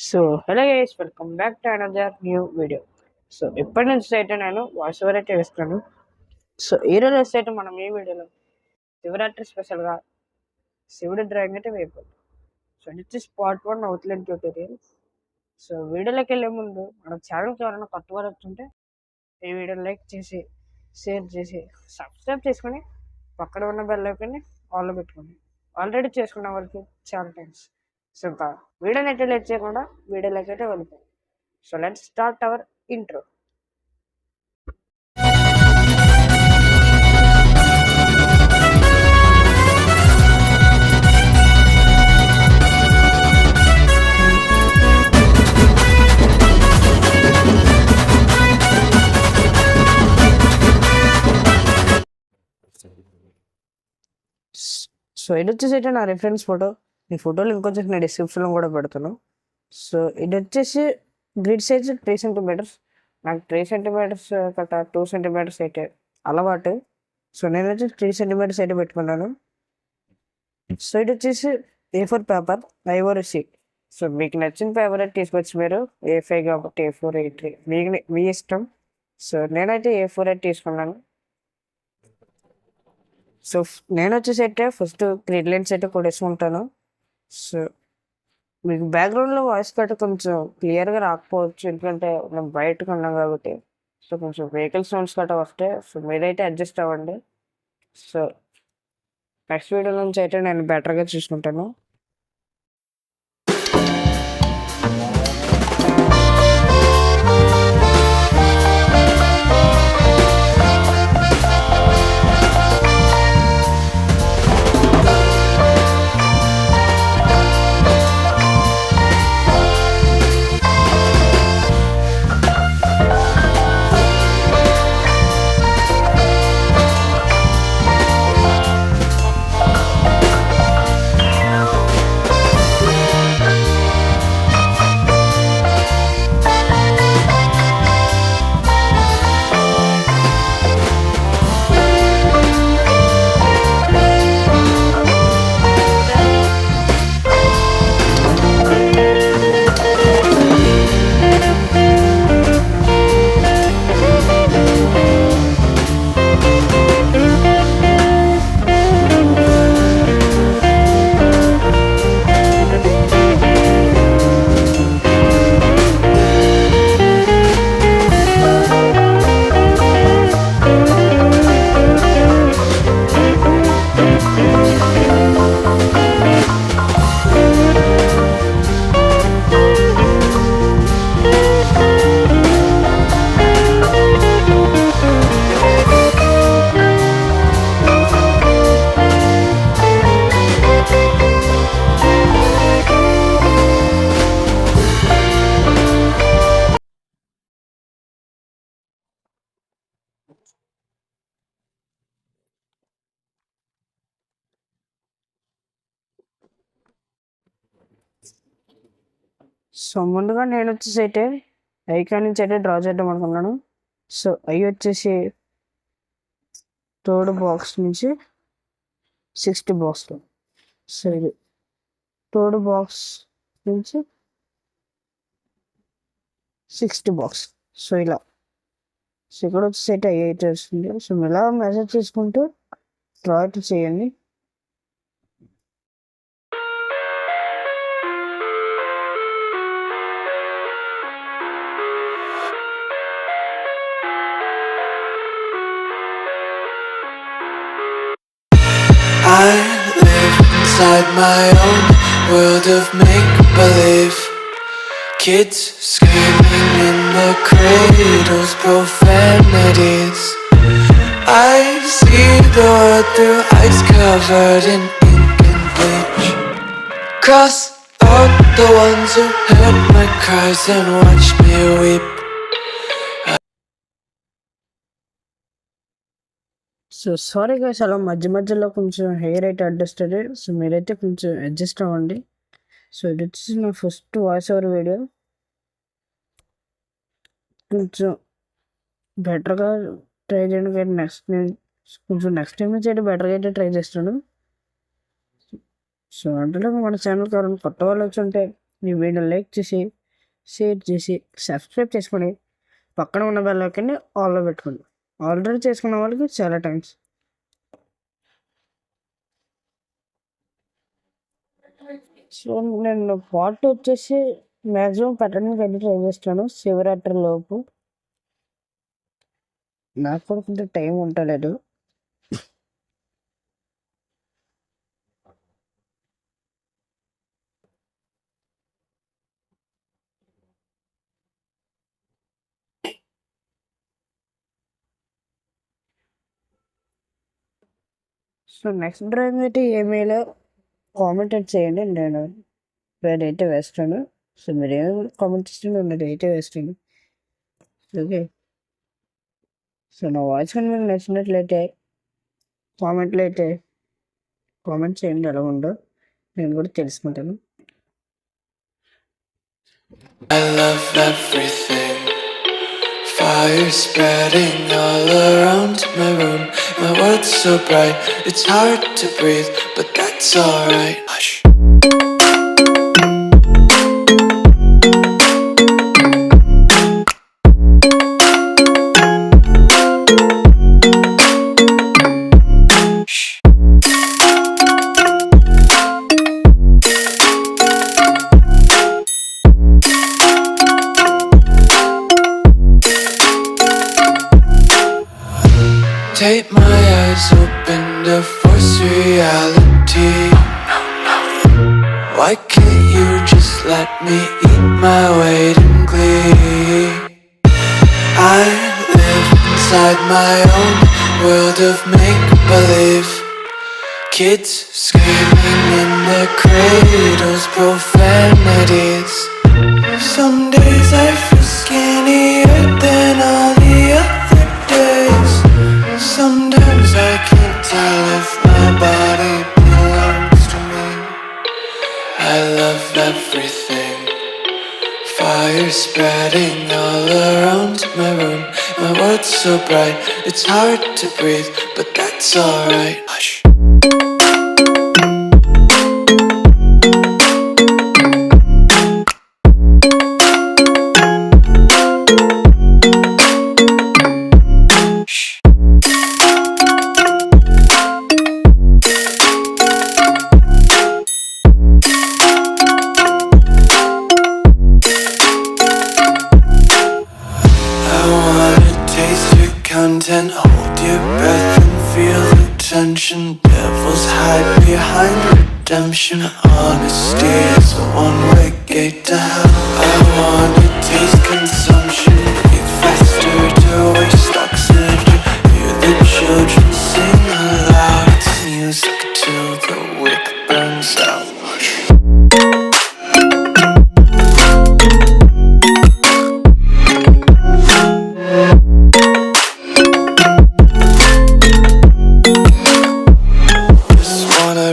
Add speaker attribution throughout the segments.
Speaker 1: So hello guys, welcome back to another new video. So ఇప్పటి నుంచి అయితే నేను వాయిస్ ఓవర్ అయితే వేస్తున్నాను. సో ఈరోజు అయితే మనం ఈ వీడియోలో శివరాత్రి స్పెషల్గా శివుడి డ్రాయింగ్ అయితే వేయబోతుంది. సో ఇది పార్ట్ 1 అవుట్లైన్ ట్యూటోరియల్. సో వీడియోలోకి వెళ్ళే ముందు మన ఛానల్కి ఎవరైనా కొత్తగా వస్తుంటే ఈ వీడియో లైక్ చేసి షేర్ చేసి సబ్స్క్రైబ్ చేసుకొని పక్కన ఉన్న బెల్ ఐకాన్ని ఆన్లో పెట్టుకోండి. ఆల్రెడీ చేసుకున్న వాళ్ళకి చాలా థ్యాంక్స్. సో ఇంకా వీడియోని అయితే లేట్ చేయకుండా వీడియోలోకి అయితే వెళ్ళిపోయి. So let's start our intro. So ఇది వచ్చేసి నా రిఫరెన్స్ ఫోటో. ఈ ఫోటో లింక్ వచ్చేసి నేను డిస్క్రిప్షన్లో కూడా పెడతాను. సో ఇది వచ్చేసి గ్రిడ్ సైజ్ 3 సెంటీమీటర్స్. నాకు 3 సెంటీమీటర్స్ కట్ట 2 సెంటీమీటర్స్ అయితే అలవాటు. సో నేను వచ్చేసి 3 సెంటీమీటర్స్ అయితే పెట్టుకున్నాను. సో ఇది వచ్చేసి A4 paper, ivory sheet. So మీకు నచ్చిన పేపర్ అయితే తీసుకోవచ్చు. మీరు A5 కాబట్టి A4, A3 మీ ఇష్టం. సో నేనైతే A4 అయితే తీసుకున్నాను. సో నేను వచ్చేసి అయితే ఫస్ట్ గ్రిడ్ లైన్స్ అయితే కొట్టేసుకుంటాను. సో మీకు బ్యాక్గ్రౌండ్లో వాయిస్ కట్ కొంచెం క్లియర్గా రాకపోవచ్చు, ఎందుకంటే మేము బయటకు ఉన్నాం కాబట్టి. సో కొంచెం వెహికల్ సౌండ్స్ కట్ట వస్తే సో మీరైతే అడ్జస్ట్ అవ్వండి. సో నెక్స్ట్ వీడియో నుంచి అయితే నేను బెటర్గా చూసుకుంటాను. సో ముందుగా నేను వచ్చేసి అయితే ఐకాన్ నుంచి అయితే డ్రా చేద్దాం అనుకున్నాను. సో ఐ వచ్చేసి 3rd బాక్స్ నుంచి 6th బాక్స్లో. సో ఇది 3rd బాక్స్ నుంచి 6th బాక్స్. సో ఇలా సో ఇక్కడ వచ్చేసి అయితే ఐ అయితే వస్తుంది. సో ఇలా మెసేజ్ చేసుకుంటూ డ్రా అయితే చేయండి.
Speaker 2: I live inside my own world of make-believe. Kids screaming in the cradles, profanities. I see the world through ice covered in ink and bleach. Cross out the ones who heard my cries and watched me weep.
Speaker 1: So sorry guys, అలా మధ్య మధ్యలో కొంచెం hair అయితే adjust అయ్యి, so మీరైతే కొంచెం adjust అవ్వండి. So ఇది వచ్చేసి నా ఫస్ట్ వాయిస్ ఓవర్ వీడియో. కొంచెం బెటర్గా ట్రై చేయండి. నెక్స్ట్ టైం నుంచి అయితే బెటర్గా అయితే ట్రై చేస్తాను. సో అంటే మన ఛానల్కి ఎవరైనా కొత్త వాళ్ళు వచ్చి ఉంటే ఈ వీడియో లైక్ చేసి షేర్ చేసి సబ్స్క్రైబ్ చేసుకొని పక్కన ఉన్న బెల్ ఐకాన్ని ఆల్లో పెట్టుకోండి. ఆల్రెడీ చేసుకున్న వాళ్ళకి చాలా థ్యాంక్స్. సో నేను పార్ట్ వచ్చేసి మ్యాక్సిమం పెట్టడానికి అయితే ట్రై చేస్తాను శివరాత్రి లోపు. నాకు కూడా కొంచెం టైం ఉండలేదు. సో నెక్స్ట్ డ్రాయింగ్ అయితే ఏమైనా కామెంట్ చేయండి, నేను పేరైతే వేస్తాను. సో మీరు ఏం కామెంట్ ఇస్తుంటే నేను అయితే వేస్తాను. ఓకే. సో నా వాయిస్ కానీ మీకు నచ్చినట్లయితే కామెంట్ చేయండి, ఎలా ఉందో నేను కూడా తెలుసుకుంటాను.
Speaker 2: I love everything. Fire spreading all around my room. My world's so bright, it's hard to breathe, but that's alright. Hush. Tape my eyes open to force reality. Why can't you just let me eat my weight in glee? I live inside my own world of make-believe. Kids screaming in their cradles, profanities. Some days I feel skinnier than all the other days. Sometimes I can't tell if my body belongs to me. I love everything. Fire spreading all around my room. My world's so bright, it's hard to breathe, but that's alright. Hush. Content, hold your breath and feel the tension. Devils hide behind redemption. Honesty is a one-way gate to hell. I wanna taste consumption, breathe faster to waste oxygen. Hear the children sing aloud. It's music till the wick burns out.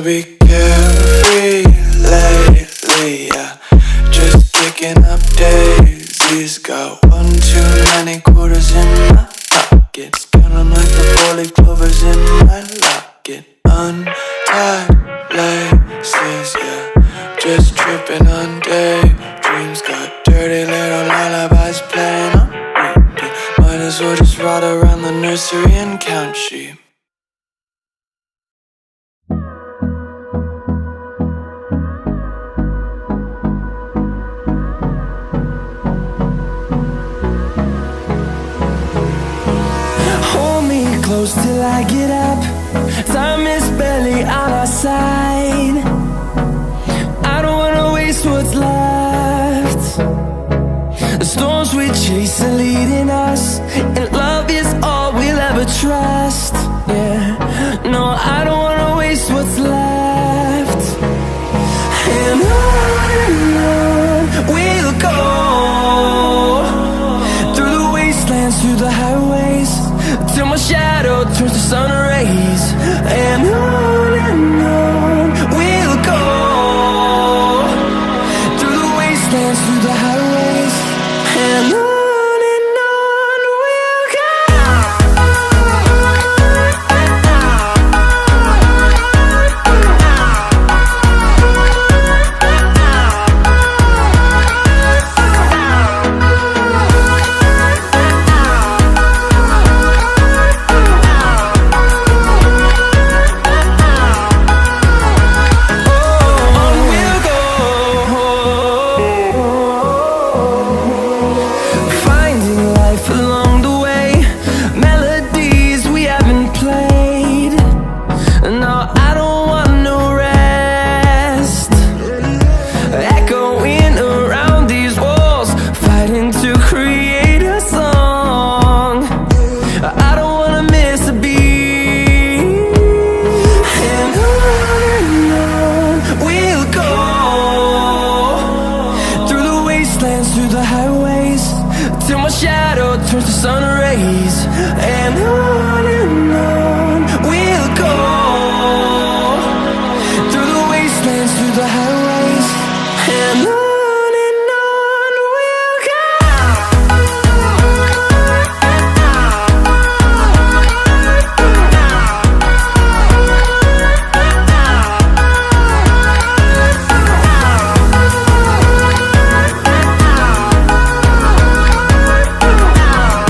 Speaker 2: Be carefree lately, yeah. Just picking up daisies. Got one too many quarters in my pockets. Counting like the 4-leaf clovers in my locket. Untied laces, yeah. Just tripping on daydreams. Got dirty little lullabies playing on repeat. Might as well just ride around the nursery and count sheep.
Speaker 3: Close till I get up. Time is barely on our side. I don't wanna waste what's left. The storms we chase are leading us, and love is all we'll ever trust. Yeah, no, I don't wanna waste what's left. And on we'll go, through the wastelands, through the highways, till my shadow turns to sun rays. And on we'll go, through the wastelands, through the highways. And on we'll go. the highways till my shadow turns to sun rays. And on